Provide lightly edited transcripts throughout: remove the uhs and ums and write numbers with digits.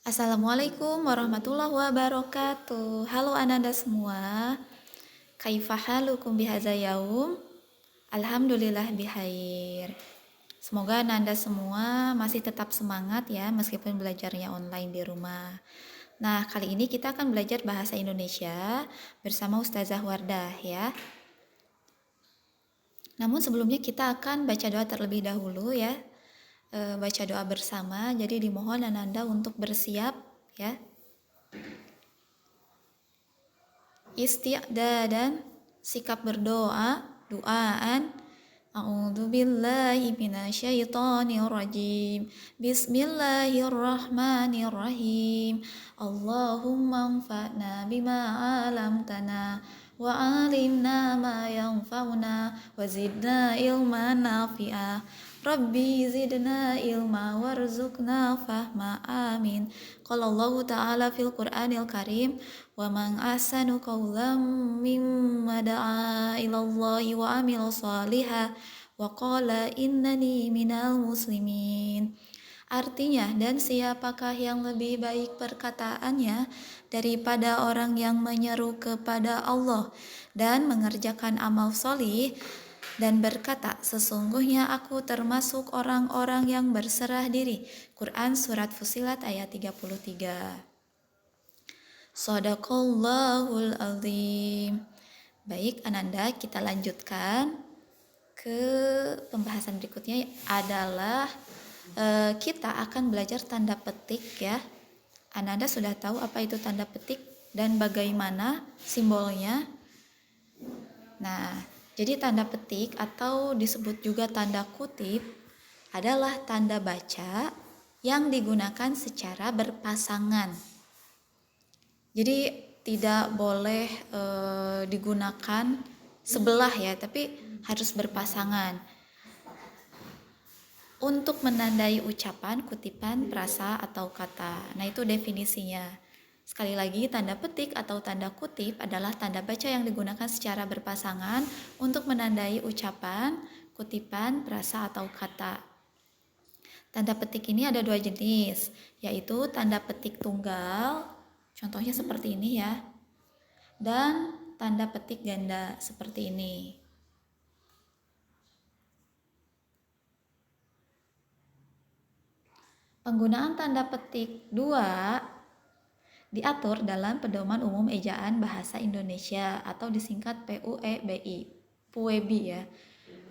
Assalamualaikum warahmatullahi wabarakatuh. Halo ananda semua. Kaifa halukum bihadza yaum? Alhamdulillah bihair. Semoga ananda semua masih tetap semangat ya meskipun belajarnya online di rumah. Nah, kali ini kita akan belajar bahasa Indonesia bersama Ustazah Wardah ya. Namun sebelumnya kita akan baca doa terlebih dahulu ya. Baca doa bersama. Jadi dimohon ananda untuk bersiap ya. Isti'dadan, sikap berdoa, duaan. A'udzubillahi minasyaitonirrajim. Bismillahirrahmanirrahim. Allahumma anfa'na bima 'allamtana wa 'allimna ma yanfa'una wa zidna ilman nafi'a. Rabbi zidna ilma warzuqna fahma, amin. Qala Allah Ta'ala fil Qur'anil Karim, wa man ahsanu qawlan mimma da'a ilallahi wa amila shaliha wa qala innani minal muslimin. Artinya, dan siapakah yang lebih baik perkataannya daripada orang yang menyeru kepada Allah dan mengerjakan amal solih dan berkata, sesungguhnya aku termasuk orang-orang yang berserah diri. Quran Surat Fussilat ayat 33. Shadaqallahul azim. Baik Ananda, kita lanjutkan ke pembahasan berikutnya adalah kita akan belajar tanda petik ya. Ananda sudah tahu apa itu tanda petik dan bagaimana simbolnya. Nah, jadi tanda petik atau disebut juga tanda kutip adalah tanda baca yang digunakan secara berpasangan. Jadi tidak boleh digunakan sebelah ya, tapi harus berpasangan. Untuk menandai ucapan, kutipan, frasa, atau kata. Nah, itu definisinya. Sekali lagi, tanda petik atau tanda kutip adalah tanda baca yang digunakan secara berpasangan untuk menandai ucapan, kutipan, frasa, atau kata. Tanda petik ini ada dua jenis, yaitu tanda petik tunggal, contohnya seperti ini ya, dan tanda petik ganda seperti ini. Penggunaan tanda petik dua diatur dalam Pedoman Umum Ejaan Bahasa Indonesia atau disingkat PUEBI, PUEBI ya.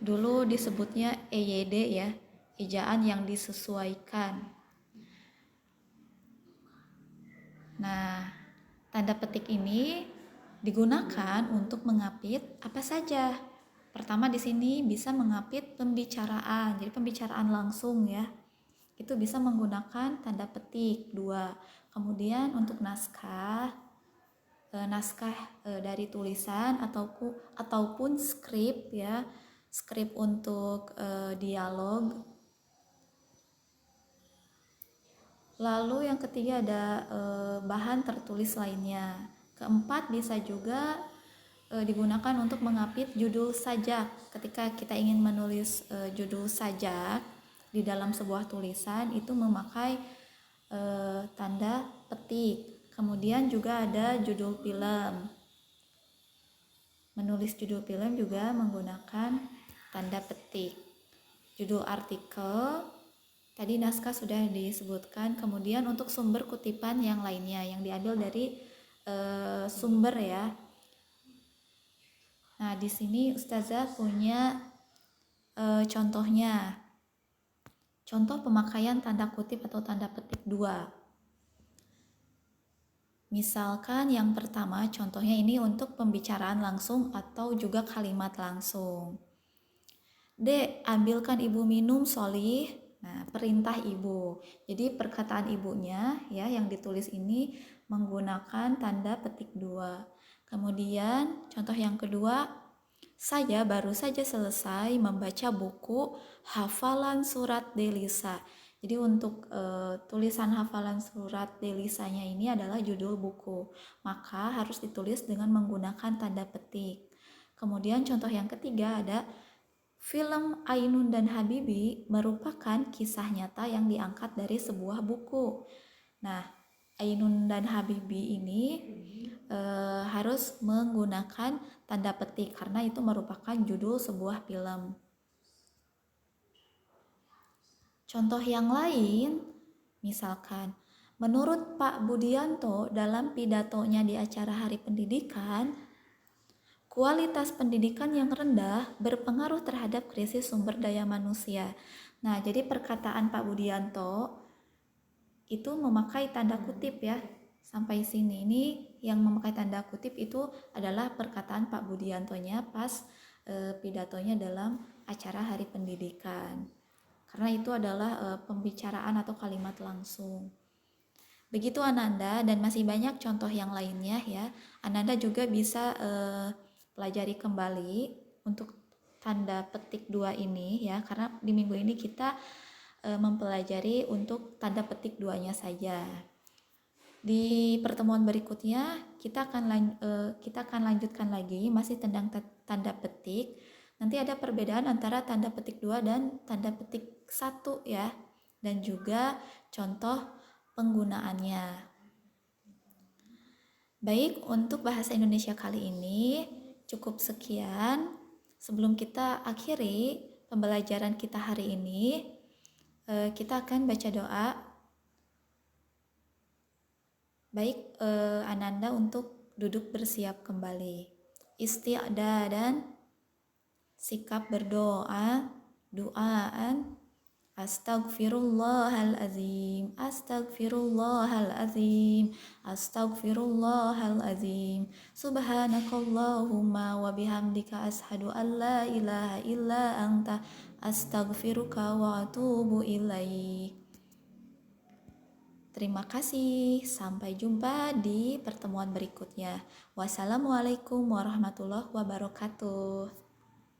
Dulu disebutnya EYD ya, ejaan yang disesuaikan. Nah, tanda petik ini digunakan untuk mengapit apa saja. Pertama di sini bisa mengapit pembicaraan, jadi pembicaraan langsung ya. Itu bisa menggunakan tanda petik 2. Kemudian untuk naskah dari tulisan ataupun skrip ya, skrip untuk dialog. Lalu yang ketiga ada bahan tertulis lainnya. Keempat bisa juga digunakan untuk mengapit judul sajak. Ketika kita ingin menulis judul sajak di dalam sebuah tulisan itu memakai tanda petik. Kemudian juga ada judul film. Menulis judul film juga menggunakan tanda petik. Judul artikel, tadi naskah sudah disebutkan. Kemudian untuk sumber kutipan yang lainnya yang diambil dari sumber ya. Nah, di sini Ustazah punya contohnya. Contoh pemakaian tanda kutip atau tanda petik 2. Misalkan yang pertama contohnya ini untuk pembicaraan langsung atau juga kalimat langsung. Dek, ambilkan ibu minum Solih. Nah, perintah ibu. Jadi perkataan ibunya ya yang ditulis ini menggunakan tanda petik 2. Kemudian contoh yang kedua, saya baru saja selesai membaca buku hafalan surat Delisa. Jadi untuk tulisan hafalan surat Delisanya ini adalah judul buku. Maka harus ditulis dengan menggunakan tanda petik. Kemudian contoh yang ketiga ada film Ainun dan Habibi merupakan kisah nyata yang diangkat dari sebuah buku. Nah, Ainun dan Habibi ini harus menggunakan tanda petik karena itu merupakan judul sebuah film. Contoh yang lain, misalkan, menurut Pak Budianto dalam pidatonya di acara Hari Pendidikan, kualitas pendidikan yang rendah berpengaruh terhadap krisis sumber daya manusia. Nah, jadi perkataan Pak Budianto itu memakai tanda kutip ya. Sampai sini ini yang memakai tanda kutip itu adalah perkataan Pak Budiantonya pas pidatonya dalam acara Hari Pendidikan. Karena itu adalah pembicaraan atau kalimat langsung. Begitu Ananda, dan masih banyak contoh yang lainnya ya. Ananda juga bisa pelajari kembali untuk tanda petik 2 ini ya, karena di minggu ini kita mempelajari untuk tanda petik 2-nya saja. Di pertemuan berikutnya kita akan lanjutkan lagi masih tentang tanda petik. Nanti ada perbedaan antara tanda petik 2 dan tanda petik 1 ya, dan juga contoh penggunaannya. Baik, untuk bahasa Indonesia kali ini cukup sekian. Sebelum kita akhiri pembelajaran kita hari ini, kita akan baca doa. Baik, Ananda untuk duduk bersiap kembali. Isti'da dan sikap berdoa, doaan. Astaghfirullahalazim, astaghfirullahalazim, astaghfirullahalazim. Subhanakallahumma wa bihamdika ashhadu an la ilaha illa anta astaghfiruka wa atubu ilaik. Terima kasih, sampai jumpa di pertemuan berikutnya. Wassalamualaikum warahmatullahi wabarakatuh.